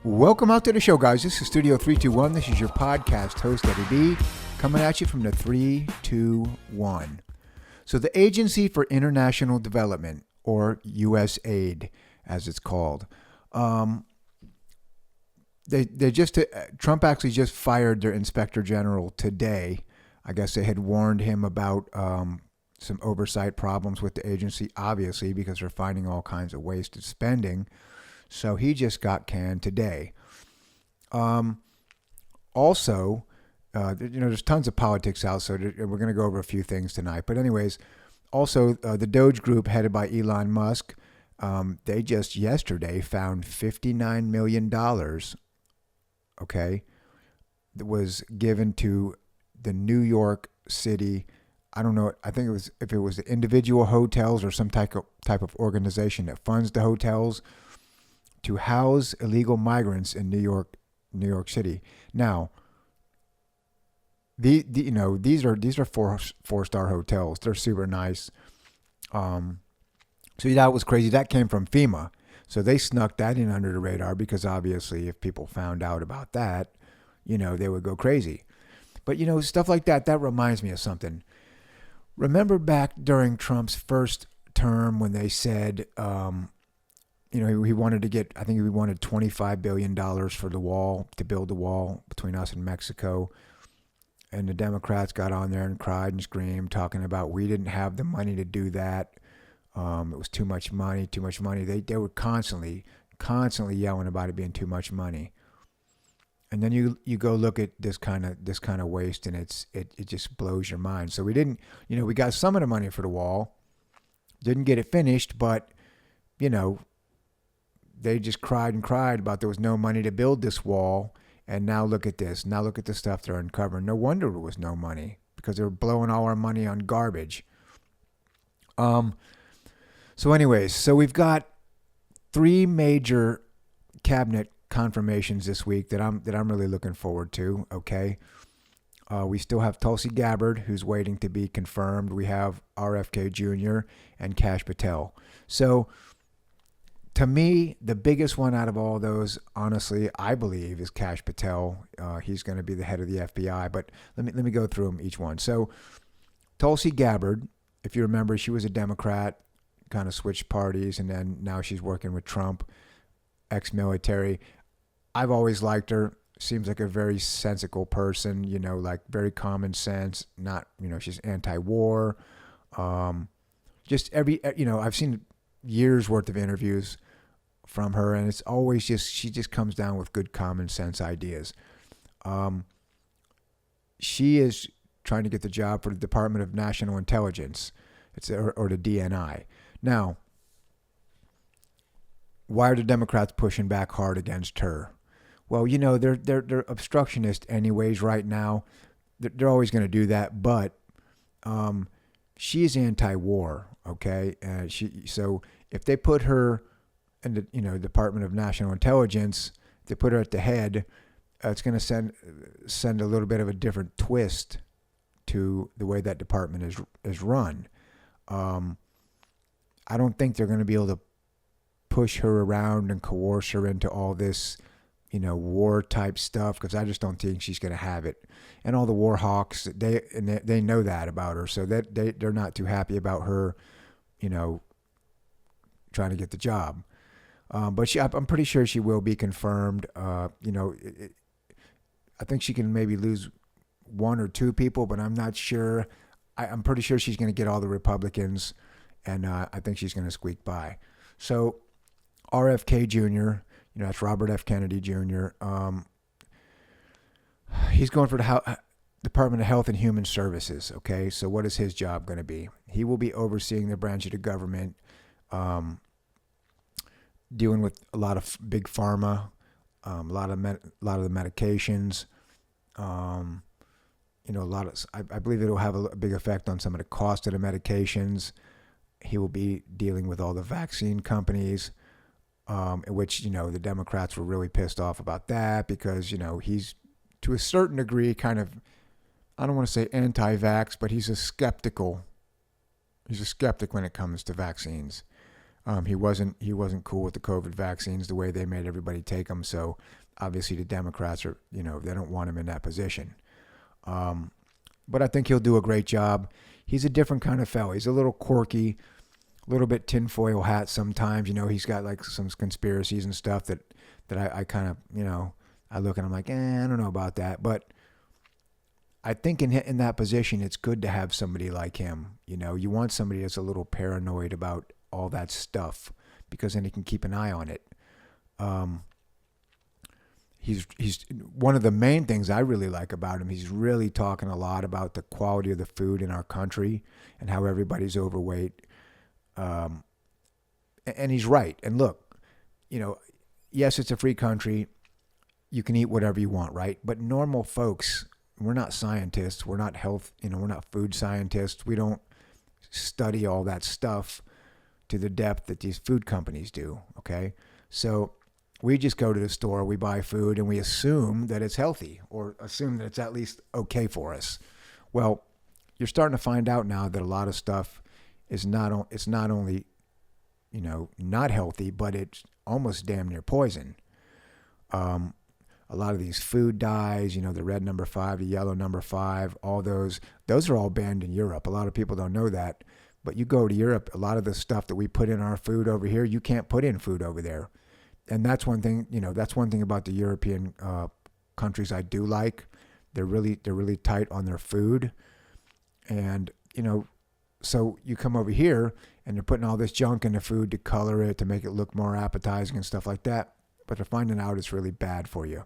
Welcome out to the show, guys. This is Studio 321. This is your podcast host, Eddie B, coming at you from the 321. So the Agency for International Development, or USAID, as it's called, Trump actually just fired their Inspector General today. I guess they had warned him about some oversight problems with the agency, obviously, because they're finding all kinds of wasted spending. So he just got canned today. Also, there's tons of politics out, so we're going to go over a few things tonight. But anyways, also the Doge Group headed by Elon Musk, they just yesterday found $59 million, okay, that was given to the New York City. I don't know. I think it was if it was the individual hotels or some type of organization that funds the hotels to house illegal migrants in New York City. Now, these are four-star hotels. They're super nice. So that was crazy. That came from FEMA. So they snuck that in under the radar because obviously if people found out about that, they would go crazy. But stuff like that reminds me of something. Remember back during Trump's first term when they said he wanted to get, I think he wanted $25 billion for the wall, to build the wall between us and Mexico. And the Democrats got on there and cried and screamed, talking about we didn't have the money to do that. It was too much money. They were constantly yelling about it being too much money. And then you go look at this kind of waste, and it just blows your mind. So we didn't, we got some of the money for the wall, didn't get it finished, but they just cried and cried about there was no money to build this wall. And now look at this. Now look at the stuff they're uncovering. No wonder there was no money, because they were blowing all our money on garbage. So anyways, we've got three major cabinet confirmations this week that I'm really looking forward to. Okay. We still have Tulsi Gabbard, who's waiting to be confirmed. We have RFK Jr. and Kash Patel. So to me, the biggest one out of all those, honestly, I believe, is Kash Patel. He's going to be the head of the FBI. But let me go through them each one. So Tulsi Gabbard, if you remember, she was a Democrat, kind of switched parties, and then now she's working with Trump, ex-military. I've always liked her. Seems like a very sensible person, like very common sense. Not, she's anti-war. Just I've seen years worth of interviews from her, and it's always she just comes down with good common sense ideas. She is trying to get the job for the Department of National Intelligence, or the DNI. Now, why are the Democrats pushing back hard against her? Well, they're obstructionist anyways right now. They're always going to do that, but she is anti-war, okay? So if they put her in the Department of National Intelligence, they put her at the head, it's going to send a little bit of a different twist to the way that department is run. I don't think they're going to be able to push her around and coerce her into all this, war type stuff, because I just don't think she's going to have it. And all the war hawks, they know that about her, so that they're not too happy about her, trying to get the job. But I'm pretty sure she will be confirmed. I think she can maybe lose one or two people, but I'm not sure. I'm pretty sure she's going to get all the Republicans, and I think she's going to squeak by. So RFK Jr., that's Robert F. Kennedy Jr. He's going for the Department of Health and Human Services. Okay, so what is his job going to be? He will be overseeing the branch of the government, dealing with a lot of big pharma, a lot of the medications. I believe it'll have a big effect on some of the cost of the medications. He will be dealing with all the vaccine companies. Which, the Democrats were really pissed off about that because, he's to a certain degree kind of, I don't want to say anti-vax, but he's a skeptic when it comes to vaccines. He wasn't cool with the COVID vaccines, the way they made everybody take them. So obviously the Democrats are, they don't want him in that position. But I think he'll do a great job. He's a different kind of fellow. He's a little quirky, a little bit tinfoil hat sometimes. He's got like some conspiracies and stuff that I kind of, I look and I'm like, I don't know about that. But I think in that position, it's good to have somebody like him. You want somebody that's a little paranoid about all that stuff, because then he can keep an eye on it. He's one of the main things I really like about him. He's really talking a lot about the quality of the food in our country and how everybody's overweight. And he's right. And look, yes, it's a free country. You can eat whatever you want, right? But normal folks, we're not scientists. We're not we're not food scientists. We don't study all that stuff to the depth that these food companies do, okay? So we just go to the store, we buy food, and we assume that it's healthy, or assume that it's at least okay for us. Well, you're starting to find out now that a lot of stuff is not only, not healthy, but it's almost damn near poison. A lot of these food dyes, the red number 5, the yellow number 5, all those are all banned in Europe. A lot of people don't know that. But you go to Europe, a lot of the stuff that we put in our food over here, you can't put in food over there. And that's one thing, that's one thing about the European countries I do like. They're really tight on their food. And, so you come over here and they're putting all this junk in the food to color it, to make it look more appetizing and stuff like that. But they're finding out it's really bad for you.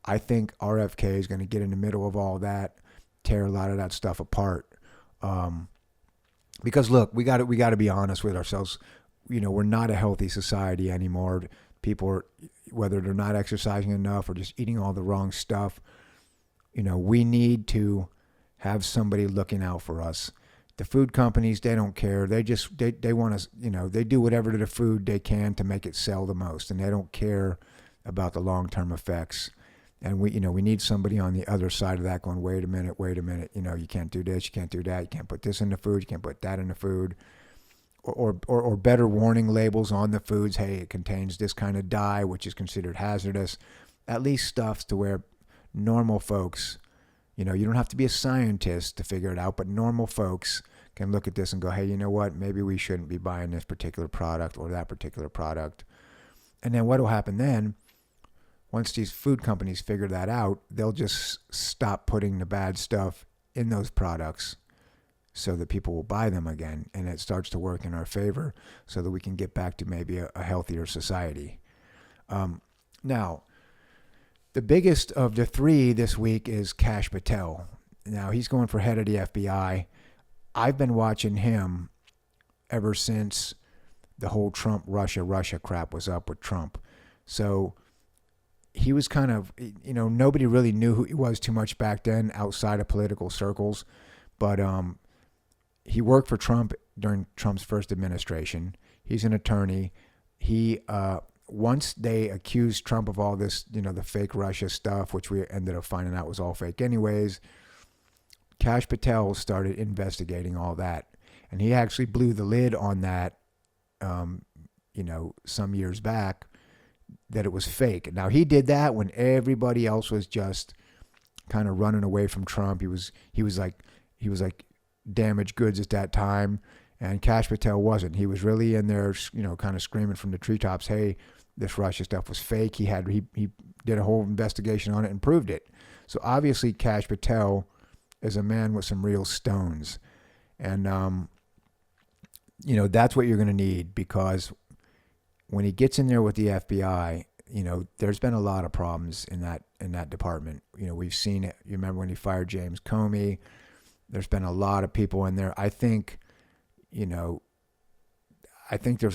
I think RFK is going to get in the middle of all that, tear a lot of that stuff apart. Because look, we got to be honest with ourselves. We're not a healthy society anymore. People are, whether they're not exercising enough or just eating all the wrong stuff, we need to have somebody looking out for us. The food companies, they don't care. They want us, they do whatever to the food they can to make it sell the most, and they don't care about the long-term effects. And we need somebody on the other side of that going, wait a minute. You can't do this, you can't do that, you can't put this in the food, you can't put that in the food. Or better warning labels on the foods. Hey, it contains this kind of dye, which is considered hazardous. At least stuff to where normal folks, you don't have to be a scientist to figure it out, but normal folks can look at this and go, hey, you know what? Maybe we shouldn't be buying this particular product or that particular product. And then what will happen then? Once these food companies figure that out, they'll just stop putting the bad stuff in those products so that people will buy them again, and it starts to work in our favor so that we can get back to maybe a healthier society. Now, the biggest of the three this week is Kash Patel. Now, he's going for head of the FBI. I've been watching him ever since the whole Russia crap was up with Trump. So he was kind of, nobody really knew who he was too much back then outside of political circles. But he worked for Trump during Trump's first administration. He's an attorney. He once they accused Trump of all this, the fake Russia stuff, which we ended up finding out was all fake anyways, Kash Patel started investigating all that. And he actually blew the lid on that, some years back, that it was fake. Now, he did that when everybody else was just kind of running away from Trump. He was like damaged goods at that time, and Kash Patel wasn't. He was really in there, kind of screaming from the treetops, hey, this Russia stuff was fake. He did a whole investigation on it and proved it. So obviously Kash Patel is a man with some real stones. And, that's what you're going to need, because when he gets in there with the FBI, there's been a lot of problems in that department. We've seen it. You remember when he fired James Comey? There's been a lot of people in there. I think there's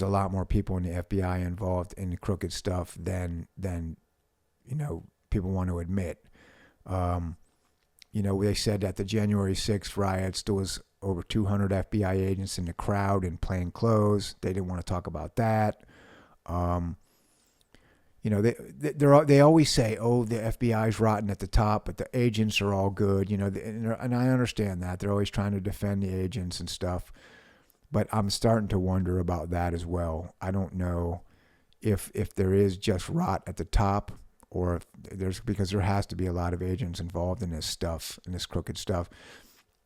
a lot more people in the FBI involved in the crooked stuff than people want to admit. They said at the January 6th riots, there was over 200 FBI agents in the crowd in plain clothes. They didn't want to talk about that. They always say, oh, the FBI's rotten at the top, but the agents are all good. And I understand that. They're always trying to defend the agents and stuff. But I'm starting to wonder about that as well. I don't know if there is just rot at the top, or if there's, because there has to be a lot of agents involved in this stuff, in this crooked stuff.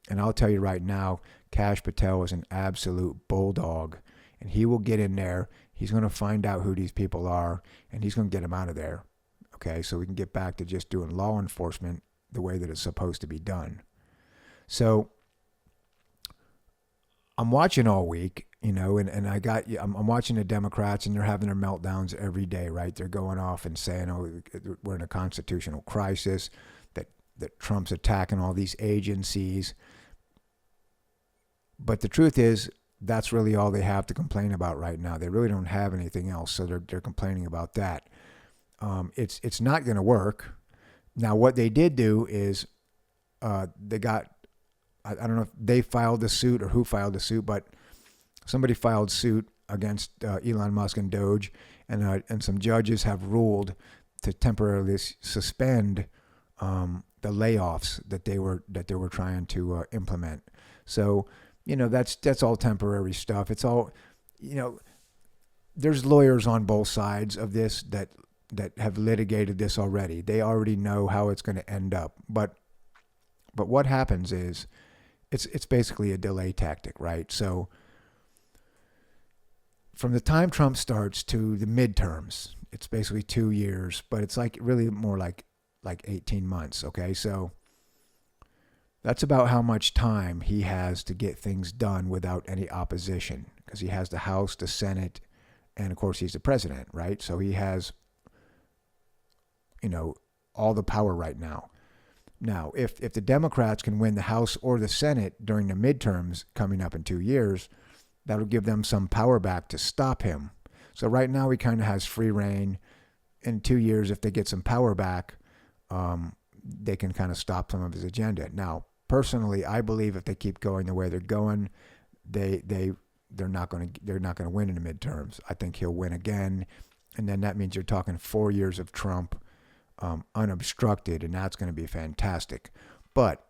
And I'll tell you right now, Kash Patel is an absolute bulldog, and he will get in there. He's going to find out who these people are, and he's going to get them out of there. Okay, so we can get back to just doing law enforcement the way that it's supposed to be done. So I'm watching all week, and I'm watching the Democrats, and they're having their meltdowns every day, right? They're going off and saying, "Oh, we're in a constitutional crisis," that Trump's attacking all these agencies. But the truth is, that's really all they have to complain about right now. They really don't have anything else, so they're complaining about that. It's not going to work. Now, what they did do is they got, I don't know if they filed the suit or who filed the suit, but somebody filed suit against Elon Musk and Doge, and some judges have ruled to temporarily suspend the layoffs that they were trying to implement. So, that's all temporary stuff. It's all, there's lawyers on both sides of this that have litigated this already. They already know how it's going to end up. But what happens is it's basically a delay tactic, right? So from the time Trump starts to the midterms, it's basically 2 years, but it's like really more like 18 months. Okay. So that's about how much time he has to get things done without any opposition, because he has the House, the Senate, and of course he's the president, right? So he has, all the power right now. Now, if the Democrats can win the House or the Senate during the midterms coming up in 2 years, that'll give them some power back to stop him. So right now he kind of has free reign. In 2 years, if they get some power back, they can kind of stop some of his agenda. Now, personally, I believe if they keep going the way they're going, they're not going to win in the midterms. I think he'll win again, and then that means you're talking 4 years of Trump unobstructed, and that's going to be fantastic. But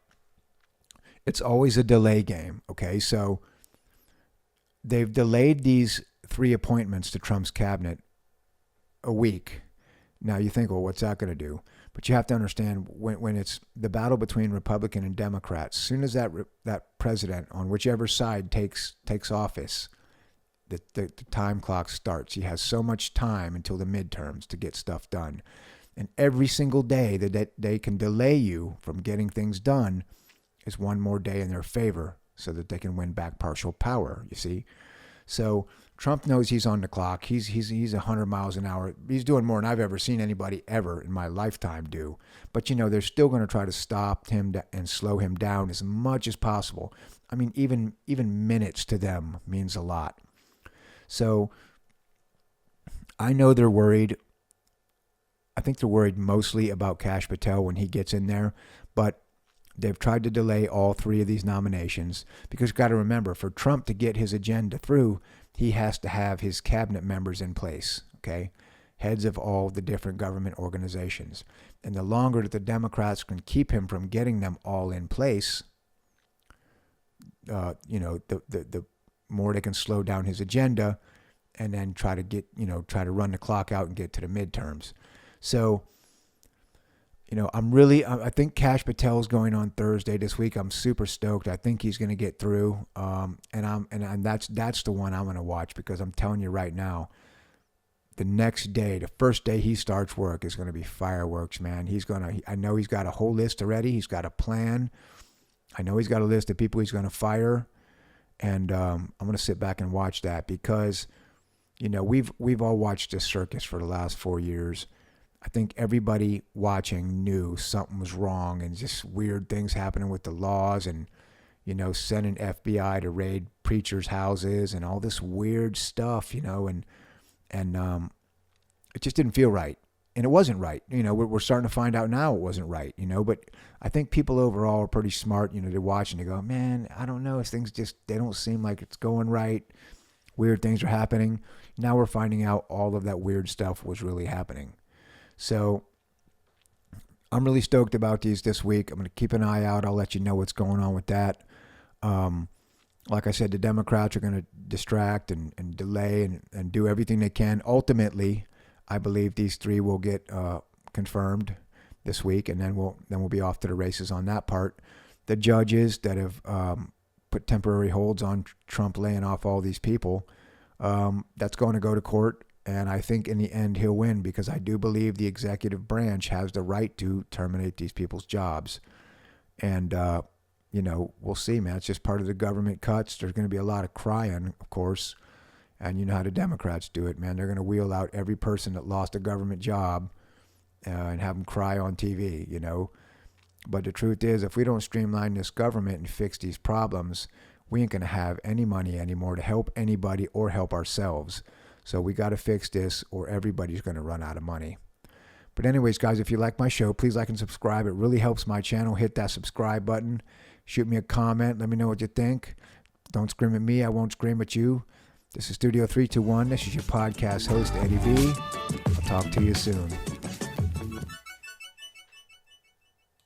it's always a delay game. Okay, so they've delayed these 3 appointments to Trump's cabinet a week. Now you think, well, what's that going to do? But you have to understand, when it's the battle between Republican and Democrats, as soon as that president on whichever side takes office, the time clock starts. He has so much time until the midterms to get stuff done. And every single day that they can delay you from getting things done is one more day in their favor, so that they can win back partial power, you see? So Trump knows he's on the clock. He's 100 miles an hour. He's doing more than I've ever seen anybody ever in my lifetime do. But, they're still going to try to stop him and slow him down as much as possible. I mean, even minutes to them means a lot. So I know they're worried. I think they're worried mostly about Kash Patel when he gets in there. But they've tried to delay all 3 of these nominations, because you've got to remember, for Trump to get his agenda through, he has to have his cabinet members in place, okay? Heads of all the different government organizations. And the longer that the Democrats can keep him from getting them all in place, the more they can slow down his agenda, and then try to run the clock out and get to the midterms. So, I think Kash Patel is going on Thursday this week. I'm super stoked. I think he's going to get through. And that's the one I'm going to watch, because I'm telling you right now, the next day, the first day he starts work, is going to be fireworks, man. I know he's got a whole list already. He's got a plan. I know he's got a list of people he's going to fire. And I'm going to sit back and watch that, because, we've all watched this circus for the last 4 years. I think everybody watching knew something was wrong, and just weird things happening with the laws, and, sending FBI to raid preachers' houses and all this weird stuff, and it just didn't feel right. And it wasn't right. We're starting to find out now it wasn't right, but I think people overall are pretty smart. They watch and they go, man, I don't know. They don't seem like it's going right. Weird things are happening. Now we're finding out all of that weird stuff was really happening. So I'm really stoked about these this week. I'm going to keep an eye out. I'll let you know what's going on with that. like I said, the Democrats are going to distract and delay and do everything they can. Ultimately, I believe these three will get confirmed this week, and then we'll be off to the races on that part. The judges that have put temporary holds on Trump laying off all these people, that's going to go to court, and I think in the end he'll win, because I do believe the executive branch has the right to terminate these people's jobs. And we'll see, man. It's just part of the government cuts. There's going to be a lot of crying, of course, and you know how the Democrats do it, man. They're going to wheel out every person that lost a government job and have them cry on TV, But the truth is, if we don't streamline this government and fix these problems, we ain't going to have any money anymore to help anybody or help ourselves. So we got to fix this, or everybody's going to run out of money. But anyways, guys, if you like my show, please like and subscribe. It really helps my channel. Hit that subscribe button. Shoot me a comment. Let me know what you think. Don't scream at me. I won't scream at you. This is Studio 321. This is your podcast host, Eddie V. I'll talk to you soon.